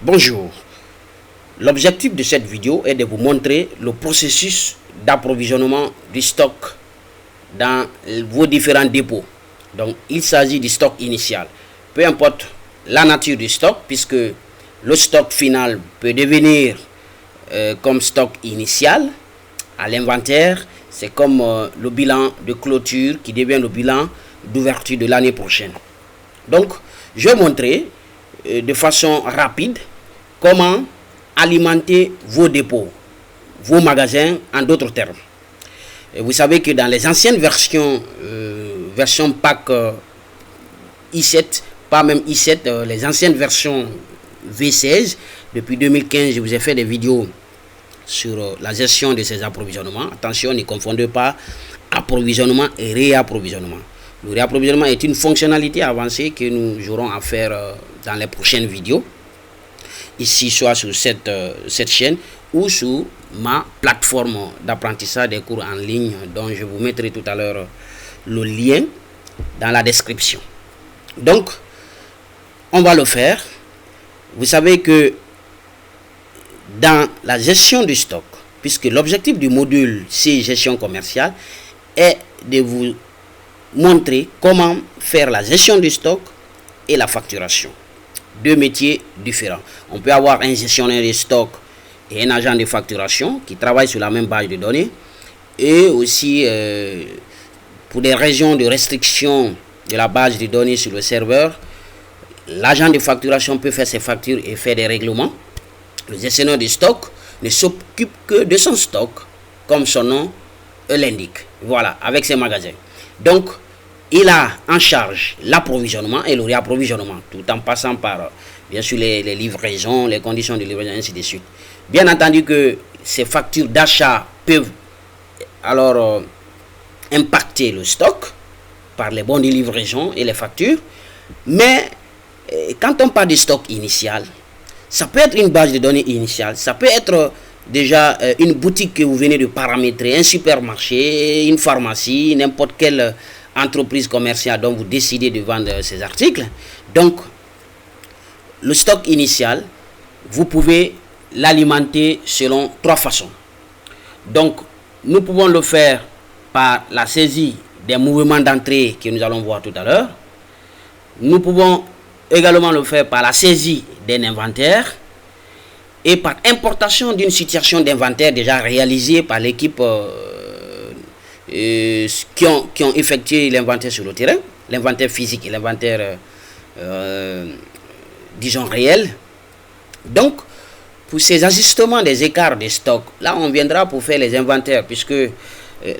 Bonjour, l'objectif de cette vidéo est de vous montrer le processus d'approvisionnement du stock dans vos différents dépôts. Donc il s'agit du stock initial. Peu importe la nature du stock, puisque le stock final peut devenir comme stock initial à l'inventaire, c'est comme le bilan de clôture qui devient le bilan d'ouverture de l'année prochaine. Donc je vais montrer de façon rapide comment alimenter vos dépôts, vos magasins en d'autres termes. Et vous savez que dans les anciennes versions, version pack i7, pas même i7, les anciennes versions V16, depuis 2015, je vous ai fait des vidéos sur la gestion de ces approvisionnements. Attention, ne confondez pas approvisionnement et réapprovisionnement. Le réapprovisionnement est une fonctionnalité avancée que nous aurons à faire dans les prochaines vidéos, ici soit sur cette chaîne ou sur ma plateforme d'apprentissage des cours en ligne dont je vous mettrai tout à l'heure le lien dans la description. Donc, on va le faire. Vous savez que dans la gestion du stock, puisque l'objectif du module C gestion commerciale est de vous montrer comment faire la gestion du stock et la facturation. Deux métiers différents. On peut avoir un gestionnaire de stock et un agent de facturation qui travaillent sur la même base de données, et aussi pour des raisons de restriction de la base de données sur le serveur, l'agent de facturation peut faire ses factures et faire des règlements. Le gestionnaire de stock ne s'occupe que de son stock, comme son nom l'indique. Voilà, avec ses magasins. Donc, il a en charge l'approvisionnement et le réapprovisionnement, tout en passant par, bien sûr, les livraisons, les conditions de livraison, ainsi de suite. Bien entendu que ces factures d'achat peuvent alors impacter le stock par les bons de livraison et les factures. Mais quand on parle de stock initial, ça peut être une base de données initiale, ça peut être déjà une boutique que vous venez de paramétrer, un supermarché, une pharmacie, n'importe quelle entreprise commerciale dont vous décidez de vendre ces articles. Donc, le stock initial, vous pouvez l'alimenter selon trois façons. Donc, nous pouvons le faire par la saisie des mouvements d'entrée que nous allons voir tout à l'heure. Nous pouvons également le faire par la saisie d'un inventaire et par importation d'une situation d'inventaire déjà réalisée par l'équipe qui ont effectué l'inventaire sur le terrain, l'inventaire physique et l'inventaire disons réel. Donc pour ces ajustements des écarts de stock, là on viendra pour faire les inventaires, puisque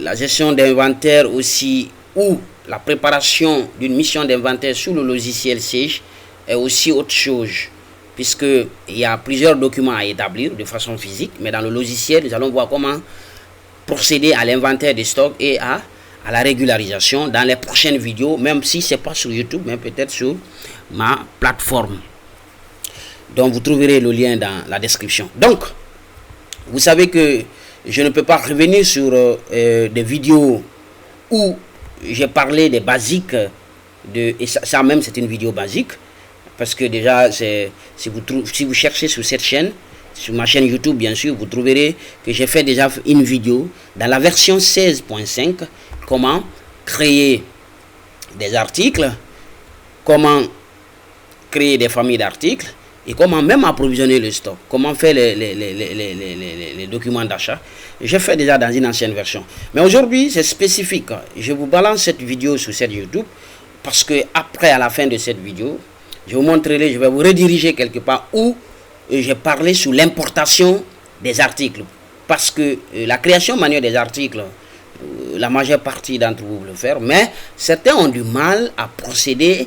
la gestion d'inventaire aussi ou la préparation d'une mission d'inventaire sous le logiciel Sage est aussi autre chose, puisqu'il y a plusieurs documents à établir de façon physique, mais dans le logiciel, nous allons voir comment procéder à l'inventaire des stocks et à la régularisation dans les prochaines vidéos, même si ce n'est pas sur YouTube, mais peut-être sur ma plateforme, dont vous trouverez le lien dans la description. Donc, vous savez que je ne peux pas revenir sur des vidéos où j'ai parlé des basiques, et ça même c'est une vidéo basique, parce que déjà, si vous cherchez sur cette chaîne, sur ma chaîne YouTube bien sûr, vous trouverez que j'ai fait déjà une vidéo dans la version 16.5, comment créer des articles, comment créer des familles d'articles, et comment même approvisionner le stock, comment faire les documents d'achat. J'ai fait déjà dans une ancienne version. Mais aujourd'hui, c'est spécifique. Je vous balance cette vidéo sur cette YouTube, parce que après, à la fin de cette vidéo, je vous montrerai, je vais vous rediriger quelque part où j'ai parlé sur l'importation des articles. Parce que la création manuelle des articles, la majeure partie d'entre vous le faire, mais certains ont du mal à procéder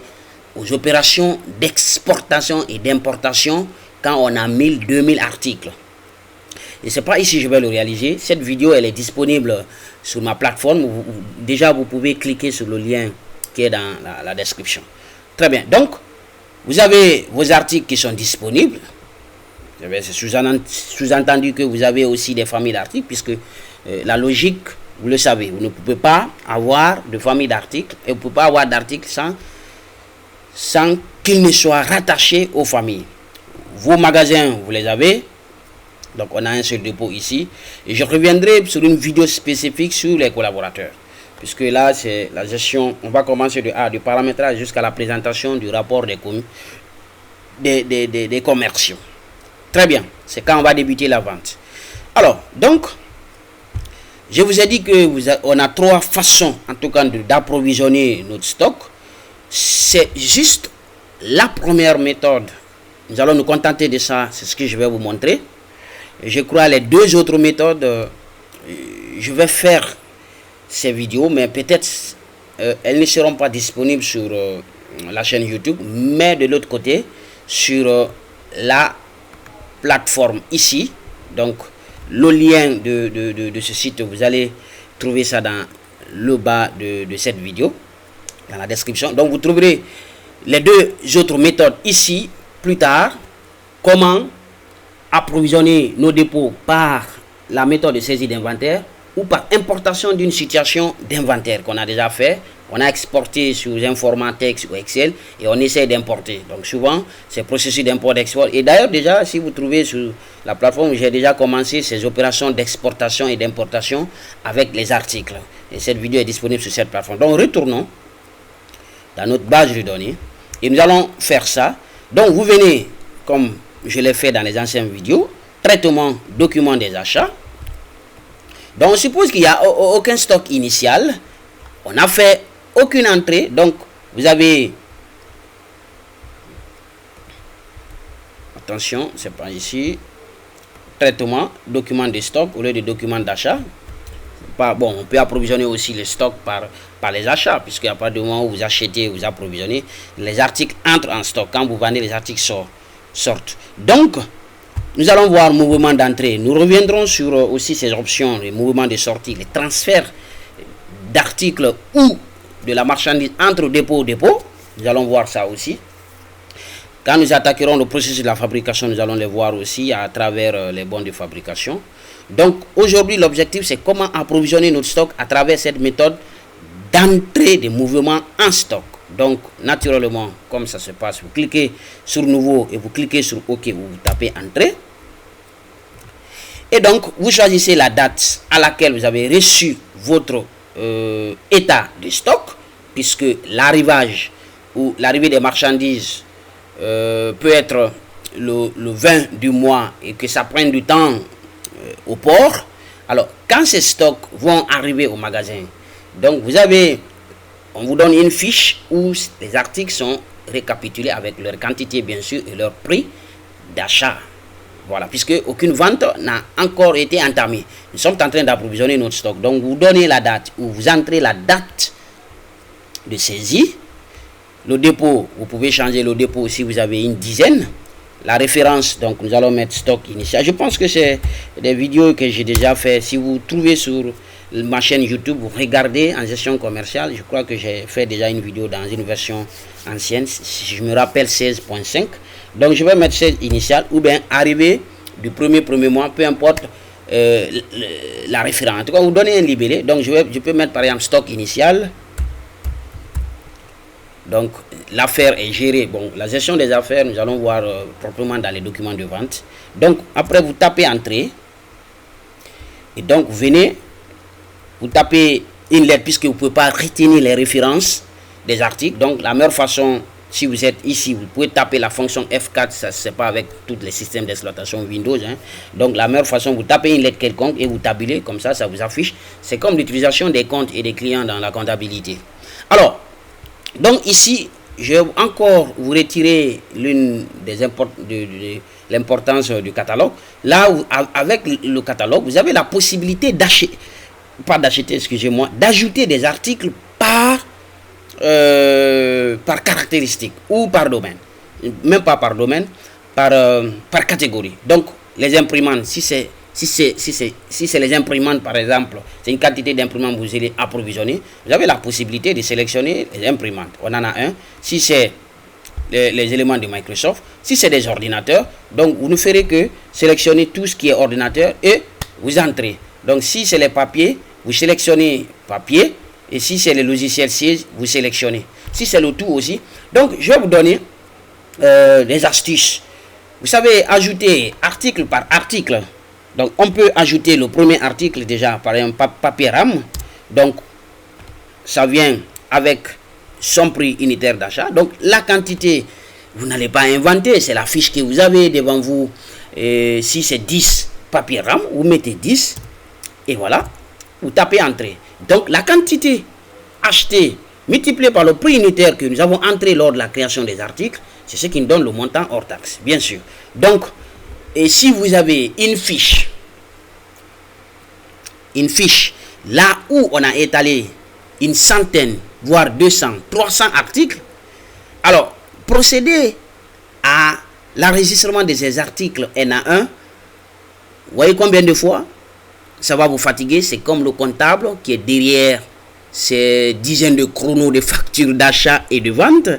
aux opérations d'exportation et d'importation quand on a 1000, 2000 articles. Et c'est pas ici que je vais le réaliser. Cette vidéo, elle est disponible sur ma plateforme. Déjà, vous pouvez cliquer sur le lien qui est dans la description. Très bien. Donc, vous avez vos articles qui sont disponibles. C'est sous-entendu que vous avez aussi des familles d'articles, puisque la logique, vous le savez, vous ne pouvez pas avoir de famille d'articles et vous ne pouvez pas avoir d'articles sans qu'il ne soit rattaché aux familles. vos magasins, vous les avez. Donc, on a un seul dépôt ici. Et je reviendrai sur une vidéo spécifique sur les collaborateurs. Puisque là, c'est la gestion. On va commencer du paramétrage jusqu'à la présentation du rapport des commerciaux. Très bien. C'est quand on va débuter la vente. Alors, donc, je vous ai dit que on a 3 façons, en tout cas, d'approvisionner notre stock. C'est juste la première méthode. Nous allons nous contenter de ça. C'est ce que je vais vous montrer. Je crois les 2 autres méthodes, je vais faire ces vidéos, mais peut-être elles ne seront pas disponibles sur la chaîne YouTube, mais de l'autre côté, sur la plateforme ici. Donc, le lien de ce site, vous allez trouver ça dans le bas de cette vidéo, dans la description. Donc, vous trouverez les 2 autres méthodes ici, plus tard. Comment approvisionner nos dépôts par la méthode de saisie d'inventaire ou par importation d'une situation d'inventaire qu'on a déjà fait. On a exporté sur un format texte ou Excel et on essaie d'importer. Donc souvent, c'est processus d'import-export. Et d'ailleurs, déjà, si vous trouvez sur la plateforme, j'ai déjà commencé ces opérations d'exportation et d'importation avec les articles. Et cette vidéo est disponible sur cette plateforme. Donc, retournons dans notre base de données et nous allons faire ça. Donc, vous venez, comme je l'ai fait dans les anciennes vidéos, traitement, document des achats. Donc, on suppose qu'il n'y a aucun stock initial. On n'a fait aucune entrée. Donc, vous avez... Attention, c'est pas ici. Traitement, document de stock au lieu de document d'achat. Bon, on peut approvisionner aussi le stock par les achats, puisqu'il n'y a pas de moment où vous achetez, vous approvisionnez. Les articles entrent en stock. Quand vous vendez, les articles sortent. Donc, nous allons voir mouvement d'entrée. Nous reviendrons sur aussi ces options, les mouvements de sortie, les transferts d'articles ou de la marchandise entre dépôt et dépôt. Nous allons voir ça aussi. Quand nous attaquerons le processus de la fabrication, nous allons les voir aussi à travers les bons de fabrication. Donc, aujourd'hui, l'objectif, c'est comment approvisionner notre stock à travers cette méthode d'entrée des mouvements en stock. Donc, naturellement, comme ça se passe, vous cliquez sur Nouveau et vous cliquez sur OK, vous tapez Entrée. Et donc, vous choisissez la date à laquelle vous avez reçu votre état de stock, puisque l'arrivage ou l'arrivée des marchandises peut être le 20 du mois et que ça prenne du temps au port. Alors, quand ces stocks vont arriver au magasin, donc on vous donne une fiche où les articles sont récapitulés avec leur quantité bien sûr et leur prix d'achat. Voilà, puisque aucune vente n'a encore été entamée. Nous sommes en train d'approvisionner notre stock. Donc, vous donnez la date ou vous entrez la date de saisie. Le dépôt, vous pouvez changer le dépôt si vous avez une dizaine. La référence, donc nous allons mettre stock initial. Je pense que c'est des vidéos que j'ai déjà fait. Si vous trouvez sur ma chaîne YouTube, vous regardez en gestion commerciale. Je crois que j'ai fait déjà une vidéo dans une version ancienne. Si je me rappelle 16.5. Donc je vais mettre 16 initial ou bien arrivé du premier mois, peu importe la référence. En tout cas, vous donnez un libellé. Donc je peux mettre par exemple stock initial. Donc, l'affaire est gérée. Bon, la gestion des affaires, nous allons voir proprement dans les documents de vente. Donc, après, vous tapez Entrée. Et donc, vous venez, vous tapez une lettre, puisque vous ne pouvez pas retenir les références des articles. Donc, la meilleure façon, si vous êtes ici, vous pouvez taper la fonction F4. Ça, c'est pas avec tous les systèmes d'exploitation Windows. Hein. Donc, la meilleure façon, vous tapez une lettre quelconque et vous tabulez. Comme ça, ça vous affiche. C'est comme l'utilisation des comptes et des clients dans la comptabilité. Alors, donc ici, je vais encore vous retirer l'une des l'importance du catalogue. Là, avec le catalogue, vous avez la possibilité d'ajouter des articles par caractéristique ou par domaine. Même pas par domaine, par catégorie. Donc, les imprimantes, si c'est les imprimantes, par exemple, c'est une quantité d'imprimantes que vous allez approvisionner, vous avez la possibilité de sélectionner les imprimantes. On en a un. Si c'est les éléments de Microsoft, si c'est des ordinateurs, donc vous ne ferez que sélectionner tout ce qui est ordinateur et vous entrez. Donc, si c'est les papiers, vous sélectionnez papier, et si c'est les logiciels siège, vous sélectionnez. Si c'est le tout aussi. Donc, je vais vous donner des astuces vous savez, ajouter article par article. Donc, on peut ajouter le premier article déjà par un papier rame. Donc, ça vient avec son prix unitaire d'achat. Donc, la quantité, vous n'allez pas inventer. C'est la fiche que vous avez devant vous. Et si c'est 10 papier rame, vous mettez 10. Et voilà, vous tapez entrée. Donc, la quantité achetée multipliée par le prix unitaire que nous avons entré lors de la création des articles, c'est ce qui nous donne le montant hors taxe, bien sûr. Donc, et si vous avez une fiche, là où on a étalé une centaine, voire 200, 300 articles, alors, procédez à l'enregistrement de ces articles un à un. Vous voyez combien de fois? Ça va vous fatiguer. C'est comme le comptable qui est derrière ces dizaines de chronos de factures d'achat et de vente.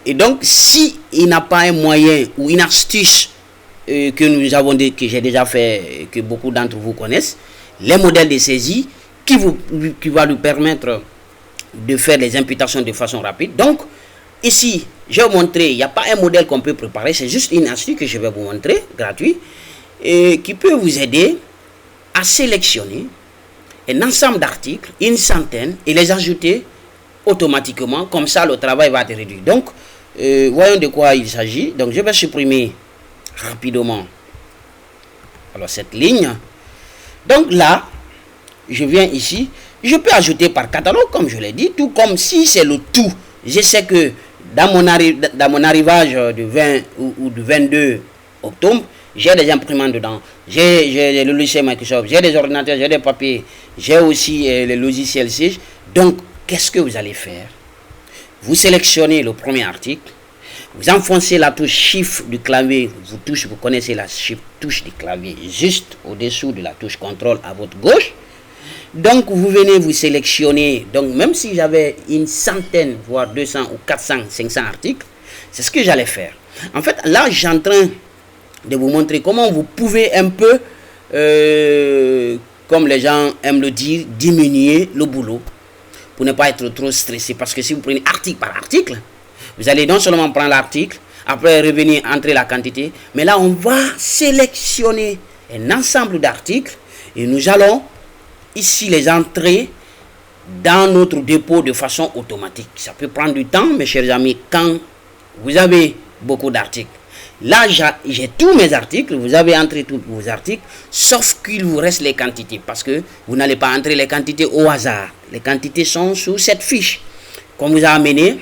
Et donc, si il n'a pas un moyen ou une astuce que nous avons que j'ai déjà fait, que beaucoup d'entre vous connaissent, les modèles de saisie qui va lui permettre de faire les imputations de façon rapide. Donc, ici, je vais vous montrer, il n'y a pas un modèle qu'on peut préparer, c'est juste une astuce que je vais vous montrer, gratuit, et qui peut vous aider à sélectionner un ensemble d'articles, une centaine, et les ajouter automatiquement. Comme ça, le travail va être réduit. Donc, voyons de quoi il s'agit. Donc, je vais supprimer rapidement alors cette ligne. Donc là, je viens ici. Je peux ajouter par catalogue, comme je l'ai dit, tout comme si c'est le tout. Je sais que dans mon arrivage du 20 ou du 22 octobre, j'ai des imprimantes dedans, j'ai le logiciel Microsoft, j'ai des ordinateurs, j'ai des papiers, j'ai aussi le logiciel Sage. Donc, qu'est-ce que vous allez faire? Vous sélectionnez le premier article, vous enfoncez la touche Shift du clavier, vous connaissez la touche du clavier juste au-dessous de la touche Contrôle à votre gauche. Donc, vous venez vous sélectionner. Donc, même si j'avais une centaine, voire 200 ou 400, 500 articles, c'est ce que j'allais faire. En fait, là, je suis en train de vous montrer comment vous pouvez un peu, comme les gens aiment le dire, diminuer le boulot pour ne pas être trop stressé. Parce que si vous prenez article par article, vous allez non seulement prendre l'article, après revenir entrer la quantité, mais là, on va sélectionner un ensemble d'articles et nous allons ici les entrer dans notre dépôt de façon automatique. Ça peut prendre du temps, mes chers amis, quand vous avez beaucoup d'articles. Là, j'ai tous mes articles, vous avez entré tous vos articles, sauf qu'il vous reste les quantités, parce que vous n'allez pas entrer les quantités au hasard. Les quantités sont sous cette fiche qu'on vous a amené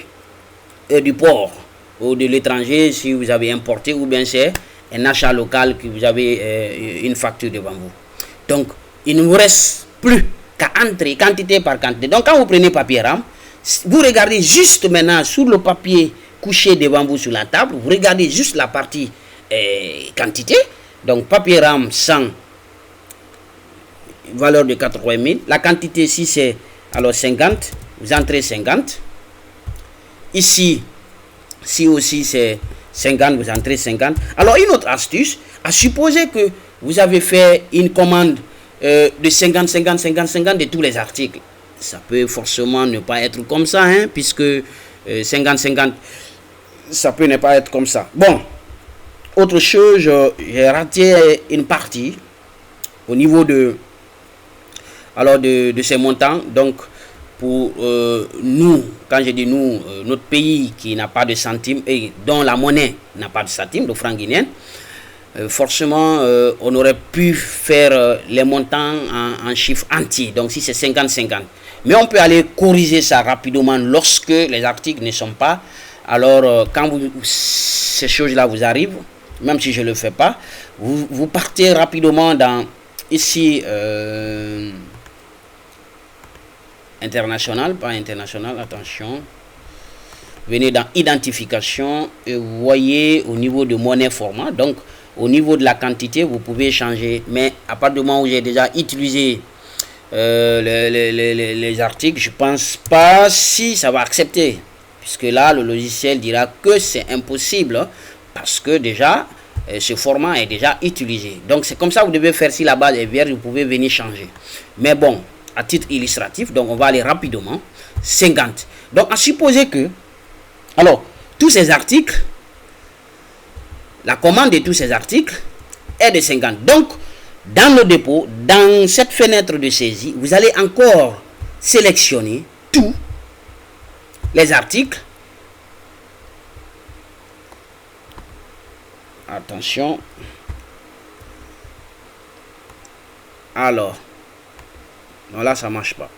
du port ou de l'étranger, si vous avez importé, ou bien c'est un achat local que vous avez une facture devant vous. Donc, il ne vous reste plus qu'à entrer quantité par quantité. Donc, quand vous prenez papier rame, vous regardez juste maintenant sur le papier couché devant vous sur la table, vous regardez juste la partie quantité. Donc, papier rame 100, valeur de 80 000. La quantité, si c'est alors 50, vous entrez 50. Ici, si aussi c'est 50, vous entrez 50. Alors, une autre astuce, à supposer que vous avez fait une commande de 50, 50, 50, 50 de tous les articles. Ça peut forcément ne pas être comme ça, hein, puisque 50, 50, ça peut ne pas être comme ça. Bon, autre chose, j'ai raté une partie au niveau de ces montants. Donc, pour nous, quand je dis nous, notre pays qui n'a pas de centimes et dont la monnaie n'a pas de centimes, le franc guinéen, forcément, on aurait pu faire les montants en chiffres entiers. Donc, si c'est 50-50. Mais on peut aller corriger ça rapidement lorsque les articles ne sont pas. Alors, quand ces choses-là vous arrivent, même si je ne le fais pas, vous partez rapidement dans, ici, international, pas international, attention. Venez dans identification et vous voyez au niveau de monnaie format. Donc, au niveau de la quantité, vous pouvez changer. Mais à partir du moment où j'ai déjà utilisé les articles, je ne pense pas si ça va accepter. Puisque là, le logiciel dira que c'est impossible. Hein, parce que déjà, ce format est déjà utilisé. Donc, c'est comme ça que vous devez faire. Si la base est vierge, vous pouvez venir changer. Mais bon, à titre illustratif, donc on va aller rapidement. 50. Donc, à supposer que, alors, tous ces articles, la commande de tous ces articles est de 50. Donc, dans le dépôt, dans cette fenêtre de saisie, vous allez encore sélectionner tous les articles. Attention. Alors, non, là, ça ne marche pas.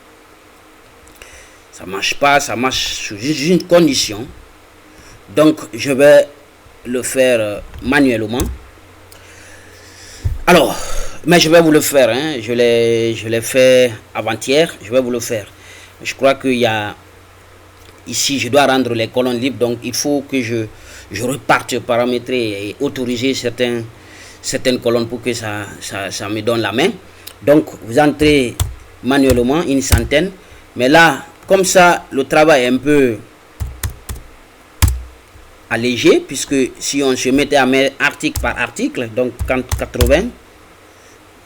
Ça ne marche pas, ça marche sous une condition. Donc, je vais le faire manuellement. Alors, mais je vais vous le faire. Hein. Je l'ai fait avant-hier. Je vais vous le faire. Je crois qu'il y a... Ici, je dois rendre les colonnes libres. Donc, il faut que je reparte paramétrer et autoriser certaines colonnes pour que ça me donne la main. Donc, vous entrez manuellement une centaine. Mais là, comme ça, le travail est un peu allégé, puisque si on se mettait à mettre article par article, donc 80,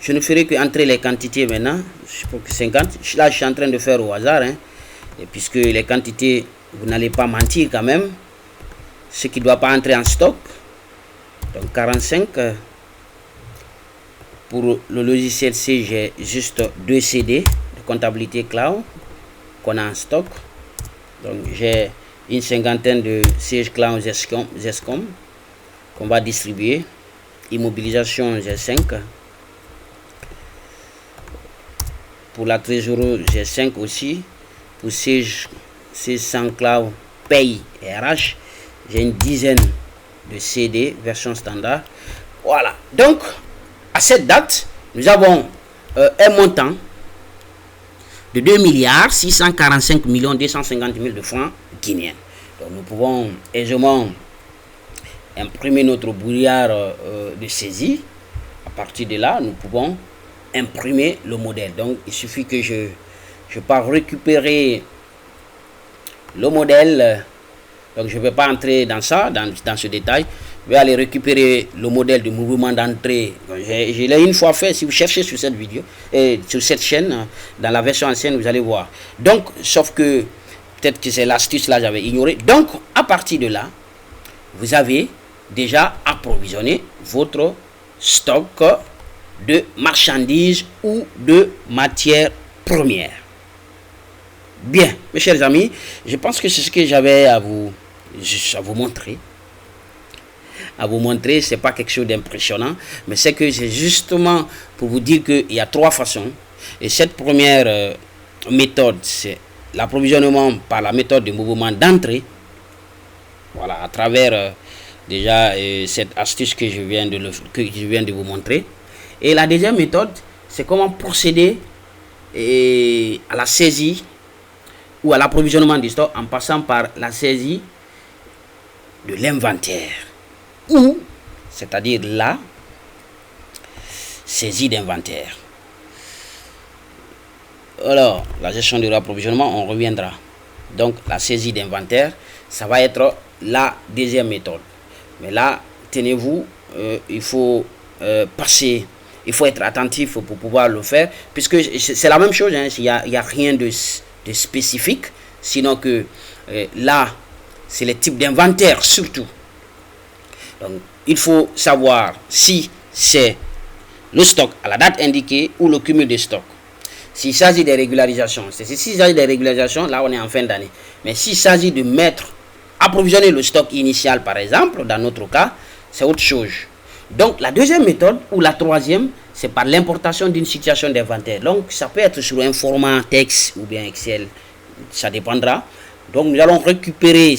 je ne ferai que entrer les quantités maintenant. Je pense que 50. Là, je suis en train de faire au hasard, hein, et puisque les quantités, vous n'allez pas mentir quand même, ce qui ne doit pas entrer en stock. Donc 45. Pour le logiciel C, j'ai juste 2 CD de comptabilité cloud qu'on a en stock. Donc j'ai une cinquantaine de sièges cloud ZESCOM qu'on va distribuer. Immobilisation G5. Pour la trésorerie G5 aussi. Pour siège C100 cloud paye RH, j'ai une dizaine de CD version standard. Voilà. Donc à cette date, nous avons un montant de 2 milliards 645 millions 250 000 de francs guinéens. Donc nous pouvons aisément imprimer notre brouillard de saisie. À partir de là, nous pouvons imprimer le modèle. Donc il suffit que je pars récupérer le modèle. Donc je ne vais pas entrer dans ça, dans ce détail. Je vais aller récupérer le modèle du mouvement d'entrée. Je l'ai une fois fait. Si vous cherchez sur cette vidéo et sur cette chaîne, dans la version ancienne, vous allez voir. Donc, sauf que peut-être que c'est l'astuce là, j'avais ignoré. Donc, à partir de là, vous avez déjà approvisionné votre stock de marchandises ou de matières premières. Bien, mes chers amis, je pense que c'est ce que j'avais à vous montrer. C'est pas quelque chose d'impressionnant, mais c'est que c'est justement pour vous dire qu'il y a 3 façons. Et cette première méthode, c'est l'approvisionnement par la méthode de mouvement d'entrée. Voilà, à travers déjà cette astuce que je viens de vous montrer. Et la deuxième méthode, c'est comment procéder à la saisie ou à l'approvisionnement du stock en passant par la saisie de l'inventaire, ou c'est-à-dire la saisie d'inventaire. Alors, la gestion de l'approvisionnement, on reviendra. Donc, la saisie d'inventaire, ça va être la deuxième méthode. Mais là, tenez-vous, il faut passer, il faut être attentif pour pouvoir le faire, puisque c'est la même chose, hein, il n'y a rien de spécifique, sinon que là, c'est les types d'inventaire surtout. Donc, il faut savoir si c'est le stock à la date indiquée ou le cumul de stock. S'il s'agit des régularisations, s'il s'agit des régularisations, là on est en fin d'année. Mais s'il s'agit de approvisionner le stock initial, par exemple, dans notre cas, c'est autre chose. Donc, la deuxième méthode, ou la troisième, c'est par l'importation d'une situation d'inventaire. Donc, ça peut être sur un format texte ou bien Excel, ça dépendra. Donc, nous allons récupérer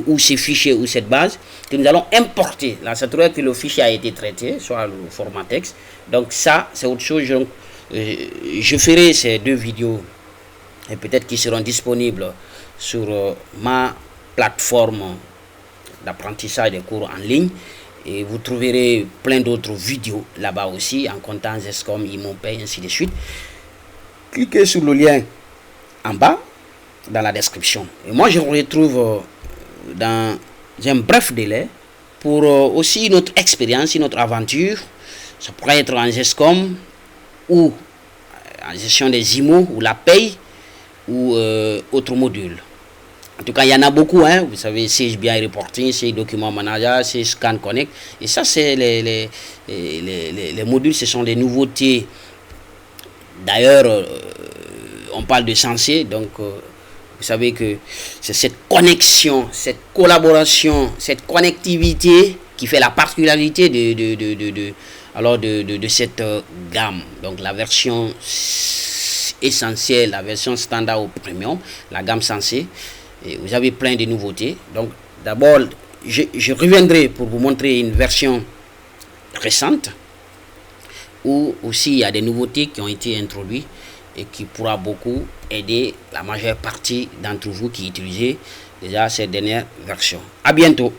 ou ces fichiers ou cette base que nous allons importer. Là, ça trouve que le fichier a été traité, soit le format texte. Donc, ça, c'est autre chose. Donc, je ferai ces 2 vidéos et peut-être qu'ils seront disponibles sur ma plateforme d'apprentissage des cours en ligne. Et vous trouverez plein d'autres vidéos là-bas aussi, en comptant ZESCOM, IMOPay, ainsi de suite. Cliquez sur le lien en bas, dans la description. Et moi, je vous retrouve dans un bref délai pour aussi notre expérience, notre aventure. Ça pourrait être en ZESCOM ou en gestion des IMO ou la paye ou autre module. En tout cas, il y en a beaucoup, hein. Vous savez, c'est bien reporting, c'est document manager, c'est scan connect. Et ça, c'est les modules, ce sont les nouveautés. D'ailleurs, on parle de Sensei, donc vous savez que c'est cette connexion, cette collaboration, cette connectivité qui fait la particularité de cette gamme. Donc la version essentielle, la version standard ou premium, la gamme Sensei. Et vous avez plein de nouveautés. Donc d'abord, je reviendrai pour vous montrer une version récente où aussi il y a des nouveautés qui ont été introduites et qui pourra beaucoup aider la majeure partie d'entre vous qui utilisez déjà cette dernière version. À bientôt.